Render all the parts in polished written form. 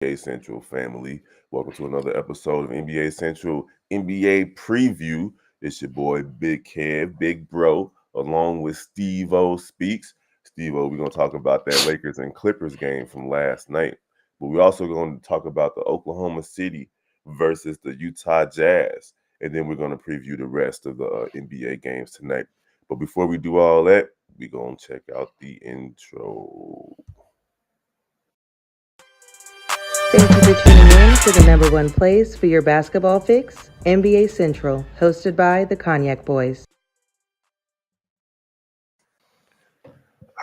NBA Central family. Welcome to another episode of NBA Central NBA Preview. It's your boy Big Kev, Big Bro, along with Steve O Speaks. Steve O, we're going to talk about that Lakers and Clippers game from last night. But we're also going to talk about the Oklahoma City versus the Utah Jazz. And then we're going to preview the rest of the NBA games tonight. But before we do all that, we're going to check out the intro. Thank you for tuning in to the number one place for your basketball fix, NBA Central, hosted by the Cognac Boys.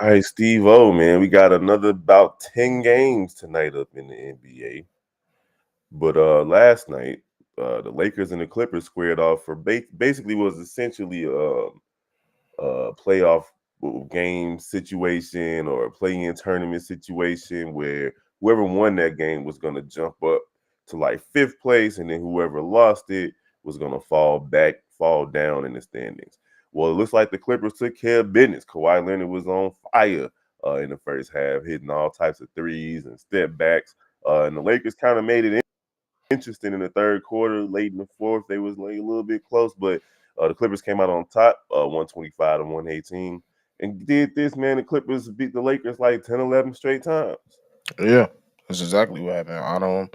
All right, Steve O, man, we got another about 10 games tonight up in the NBA. But last night, the Lakers and the Clippers squared off for basically was essentially a playoff game situation or a play-in tournament situation where whoever won that game was going to jump up to like fifth place, and then whoever lost it was going to fall down in the standings. Well, it looks like the Clippers took care of business. Kawhi Leonard was on fire in the first half, hitting all types of threes and step backs. And the Lakers kind of made it interesting in the third quarter. Late in the fourth, they was like a little bit close, but the Clippers came out on top, 125 to 118. And did this, man, the Clippers beat the Lakers like 10, 11 straight times. Yeah, that's exactly what happened. I don't.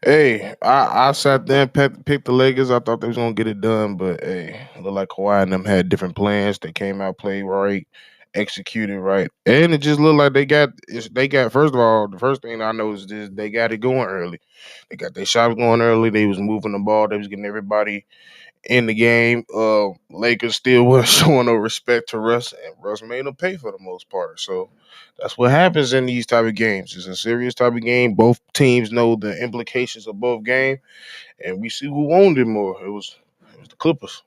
Hey, I sat there and picked the Lakers. I thought they was gonna get it done, but hey, it looked like Kawhi and them had different plans. They came out, played right, executed right, and it just looked like they got. First of all, the first thing I noticed is they got it going early. They got their shots going early. They was moving the ball. They was getting everybody in the game. Lakers still wasn't showing no respect to Russ, and Russ made them pay for the most part. So that's what happens in these type of games. It's a serious type of game. Both teams know the implications of both game, and we see who won it more. It was the Clippers.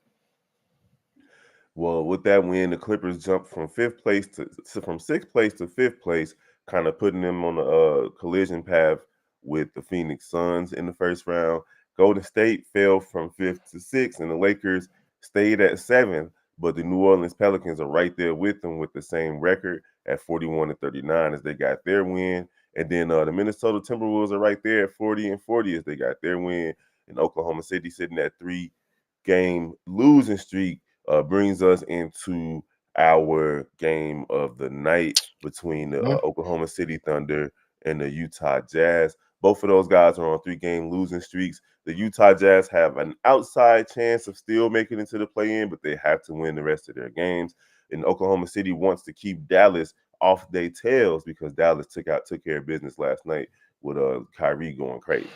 Well, with that win, the Clippers jumped from from sixth place to fifth place, kind of putting them on a collision path with the Phoenix Suns in the first round. Golden State fell from fifth to sixth, and the Lakers stayed at seventh. But the New Orleans Pelicans are right there with them with the same record at 41 and 39 as they got their win. And then the Minnesota Timberwolves are right there at 40 and 40 as they got their win. And Oklahoma City sitting at 3-game losing streak brings us into our game of the night between the Mhm. Oklahoma City Thunder and the Utah Jazz. Both of those guys are on 3-game losing streaks. The Utah Jazz have an outside chance of still making it to the play-in, but they have to win the rest of their games. And Oklahoma City wants to keep Dallas off their tails because Dallas took care of business last night with Kyrie going crazy.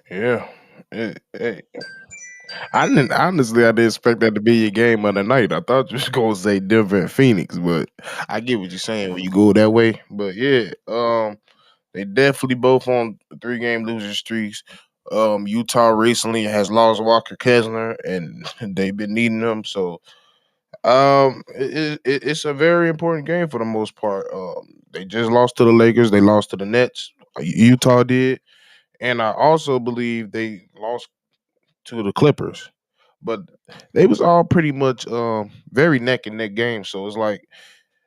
Yeah. Hey, I didn't expect that to be your game of the night. I thought you was gonna say Denver and Phoenix, but I get what you're saying when you go that way. But yeah, they definitely both on 3-game losing streaks. Utah recently has lost Walker Kessler, and they've been needing them. So it's a very important game for the most part. They just lost to the Lakers. They lost to the Nets. Utah did, and I also believe they lost to the Clippers. But they was all pretty much very neck and neck games. So it's like,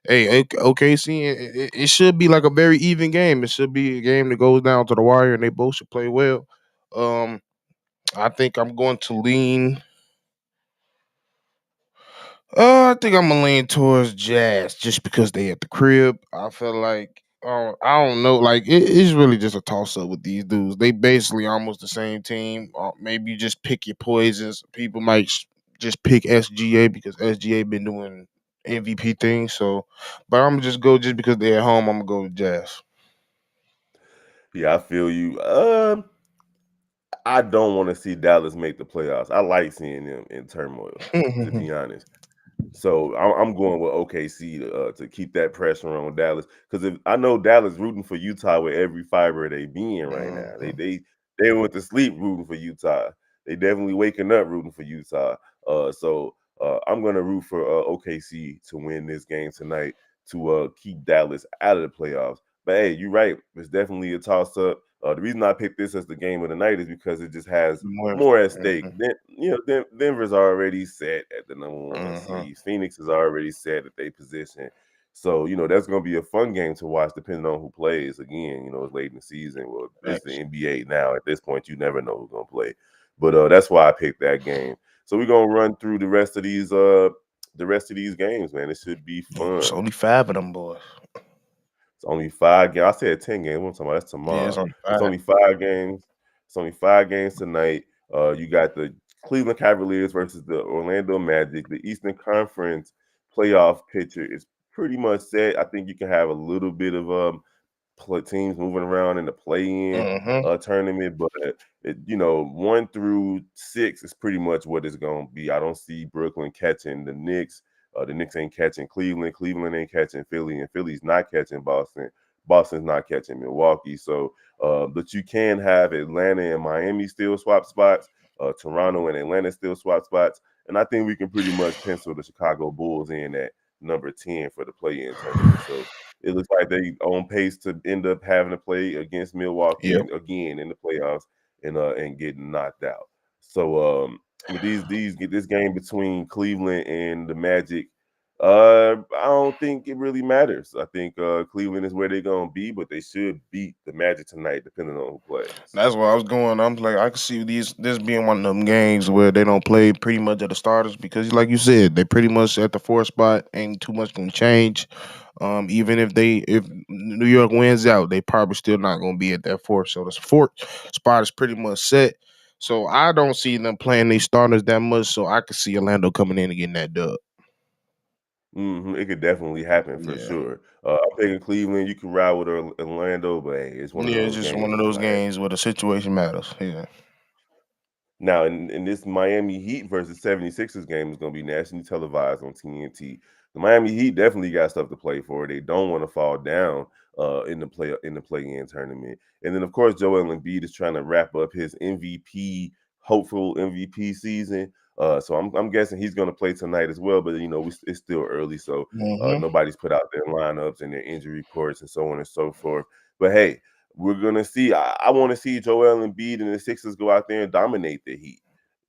hey, OKC, it should be like a very even game. It should be a game that goes down to the wire, and they both should play well. Um, I think I'm going to lean. I think I'm gonna lean towards Jazz just because they at the crib. I feel like I don't know, like it's really just a toss up with these dudes. They basically almost the same team. Maybe you just pick your poisons. People might just pick SGA because SGA been doing MVP things. So, but I'm gonna just go just because they're at home. I'm gonna go with Jazz. Yeah, I feel you. I don't want to see Dallas make the playoffs. I like seeing them in turmoil, to be honest. So I'm going with OKC to keep that pressure on Dallas because if I know Dallas rooting for Utah with every fiber they be in right now. Mhm. They went to sleep rooting for Utah. They definitely waking up rooting for Utah. I'm gonna root for OKC to win this game tonight to keep Dallas out of the playoffs. But hey, you're right. It's definitely a toss up. The reason I picked this as the game of the night is because it just has More, more at stake. mhm, Denver's already set at the number one mhm. seed. Phoenix is already set at their position. So, that's gonna be a fun game to watch depending on who plays. Again, it's late in the season. Well, it's the Thanks. NBA now. At this point, you never know who's gonna play. But that's why I picked that game. So we're gonna run through the rest of these games, man. It should be It's fun. only 5 of them boys. It's only 5 games. I said 10 games. What I'm talking about? That's Yeah, it's tomorrow. only It's 5. only 5 games. It's only 5 games tonight. You got the Cleveland Cavaliers versus the Orlando Magic. The Eastern Conference playoff picture is pretty much set. I think you can have a little bit of teams moving around in the play-in Mhm. tournament, but 1 through 6 is pretty much what it's gonna be. I don't see Brooklyn catching the Knicks. The Knicks ain't catching Cleveland. Cleveland ain't catching Philly, and Philly's not catching Boston. Boston's not catching Milwaukee. So, but you can have Atlanta and Miami still swap spots. Toronto and Atlanta still swap spots, and I think we can pretty much pencil the Chicago Bulls in at number 10 for the play-in tournament. So it looks like they on pace to end up having to play against Milwaukee Yep. and again in the playoffs and getting knocked out. So with this game between Cleveland and the Magic, I don't think it really matters. I think Cleveland is where they're gonna be, but they should beat the Magic tonight, depending on who plays. That's where I was going. I'm like, I can see this being one of them games where they don't play pretty much at the starters because, like you said, they pretty much at the 4th spot. Ain't too much gonna change. Even if New York wins out, they probably still not gonna be at that 4th. So the 4th spot is pretty much set. So I don't see them playing these starters that much. So I could see Orlando coming in and getting that dub. It could definitely happen for Yeah. sure. I'm thinking Cleveland. You can ride with Orlando, but hey, it's one of Yeah, it's those just one of games those tonight. games where the situation matters. Yeah. Now, in this Miami Heat versus 76ers game is going to be nationally televised on TNT. The Miami Heat definitely got stuff to play for. They don't want to fall down in the play-in tournament. And then, of course, Joel Embiid is trying to wrap up his hopeful MVP season. So I'm guessing he's going to play tonight as well. But it's still early, so Hmm. nobody's put out their lineups and their injury reports and so on and so forth. But hey, we're gonna see. I want to see Joel Embiid and the Sixers go out there and dominate the Heat.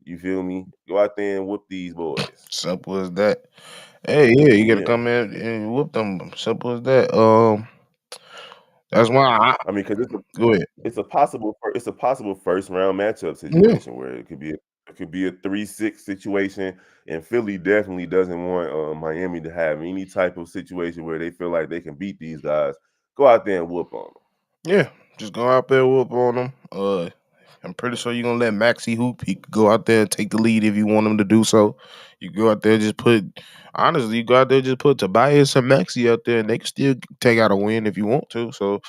You feel me? Go out there and whoop these boys. Simple as that. Hey, yeah, you gotta Yeah, come in and whoop them. Simple as that. That's why I I mean, because it's a go ahead. it's a possible it's a possible first round matchup Yeah, situation where it could be a 3-6 situation, and Philly definitely doesn't want Miami to have any type of situation where they feel like they can beat these guys. Go out there and whoop on yeah. Just go out there, whoop on them. I'm pretty sure you're gonna let Maxi hoop. He could go out there and take the lead if you want him to do so. You go out there, just put honestly, you go out there, just put Tobias and Maxi out there, and they can still take out a win if you want to. So,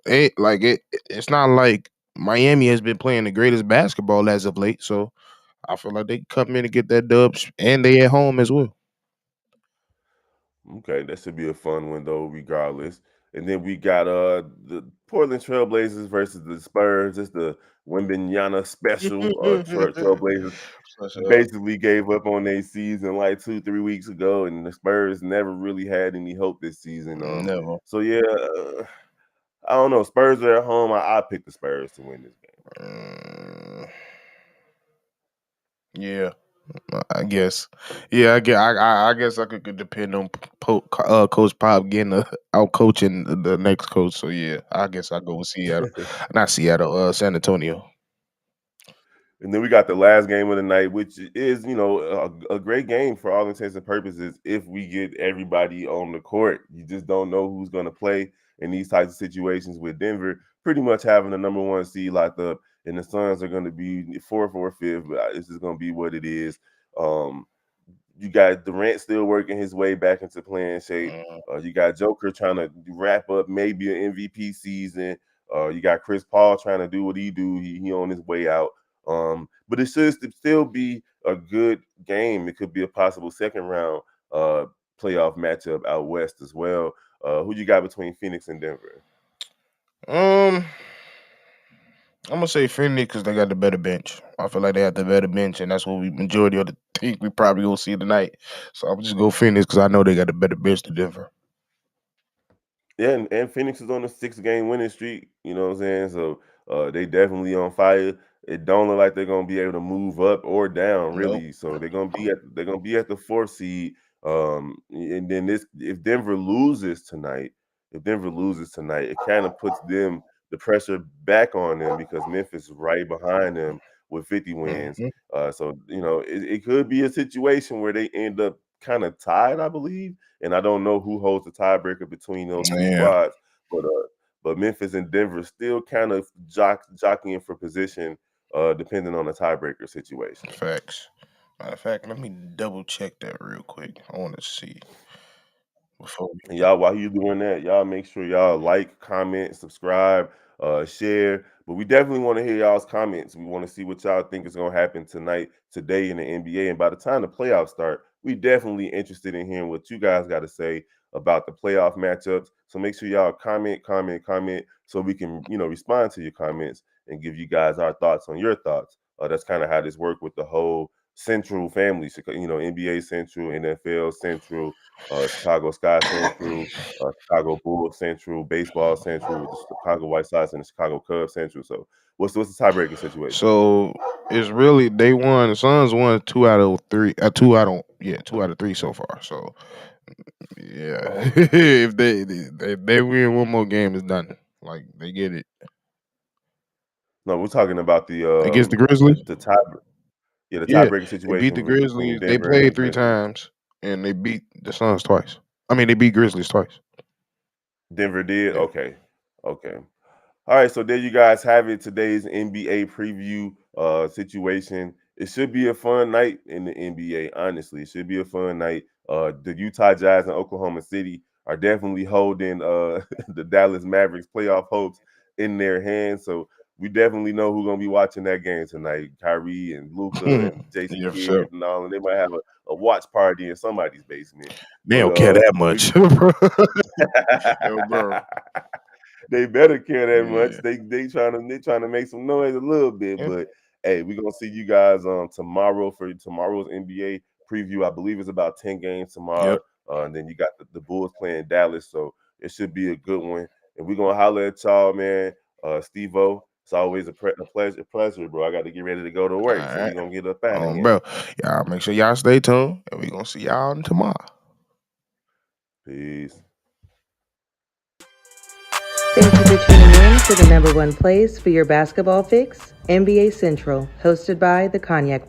it's not like Miami has been playing the greatest basketball as of late. So, I feel like they can come in and get that dubs, and they at home as well. them. Okay, that should be a fun one though, regardless. And then we got the Portland Trailblazers versus the Spurs. It's the Wembanyama special. Trailblazers For sure. basically gave up on their season like 2-3 weeks ago, and the Spurs never really had any hope this season. Never. So yeah, I don't know. Spurs are at home. I pick the Spurs to win this game. Mm, yeah, I guess. Yeah, I guess I could depend on Coach Pop getting out coaching the next coach. So yeah, I guess I go with Seattle, not Seattle, San Antonio. And then we got the last game of the night, which is, a great game for all intents and purposes. If we get everybody on the court, you just don't know who's going to play in these types of situations. With Denver pretty much having the number one seed locked up, and the Suns are going to be fourth or fifth. But this is going to be what it is. Um, you got Durant still working his way back into playing shape. Mm, You got Joker trying to wrap up maybe an MVP season. You got Chris Paul trying to do what he do. He on his way out. But it should still be a good game. It could be a possible second round playoff matchup out west as well. Who you got between Phoenix and Denver? Um, I'm gonna say Phoenix because they got the better bench. I feel like they have the better bench, and that's what we majority of the think we probably gonna see tonight. So I'm just go Phoenix because I know they got a better bench than Denver. Yeah, and Phoenix is on a 6 game winning streak. You know what I'm saying? So they definitely on fire. It don't look like they're gonna be able to move up or down Nope. really. So they're gonna be at the fourth seed. And then if Denver loses tonight, it kind of puts them the pressure back on them because Memphis is right behind them with 50 wins. Mhm. So it could be a situation where they end up kind of tied, I believe. And I don't know who holds the tiebreaker between those two Yeah, squads, but Memphis and Denver still kind of jockeying for position, depending on the tiebreaker situation. facts. Matter of fact, let me double check that real quick. I want to see before we And go. y'all, while you doing that, y'all make sure y'all like, comment, subscribe, share. But we definitely want to hear y'all's comments. We want to see what y'all think is going to happen today in the NBA. And by the time the playoffs start, we definitely interested in hearing what you guys got to say about the playoff matchups. So make sure y'all comment, so we can, respond to your comments and give you guys our thoughts on your thoughts. That's kind of how this worked with the whole Central family, NBA Central, NFL Central, Chicago Sky Central, Chicago Bulls Central, Baseball Central with the Chicago White Sox and the Chicago Cubs Central. So what's the tiebreaking situation? So it's really they won. The Suns won 2 out of 3. 2 out of 3 so far. So yeah, Oh, if they win one more game, it's done. Like they get it no, we're talking about against the Grizzlies. the tie. Yeah, the Yeah, tiebreaking they beat the situation between Grizzlies. They Denver and the played three Grizzlies. times and they beat the Suns twice. I mean, they beat Grizzlies twice. Denver did? Yeah. Okay. Okay. All right, so there you guys have it. Today's NBA preview situation. It should be a fun night in the NBA. Honestly, it should be a fun night. The Utah Jazz and Oklahoma City are definitely holding the Dallas Mavericks playoff hopes in their hands. So we definitely know who's gonna be watching that game tonight. Kyrie and Luca and Jason Yeah, for sure. Kidd and all, and they might have a watch party in somebody's basement. They But don't care that we much, bro. Yo, bro. they better care that much. Yeah. They trying to make some noise a little bit, Yeah. but hey, we're gonna see you guys tomorrow for tomorrow's NBA preview. I believe it's about 10 games tomorrow. Yep. And then you got the Bulls playing Dallas, so it should be a good one. And we're gonna holler at y'all, man. Steve O, it's always a pleasure, bro. I got to get ready to go to All work, so right. we're gonna get up out of here. Bro. Y'all make sure y'all stay tuned, and we gonna see y'all tomorrow. Peace. Thank you for tuning in to the #1 place for your basketball fix, NBA Central, hosted by the Cognac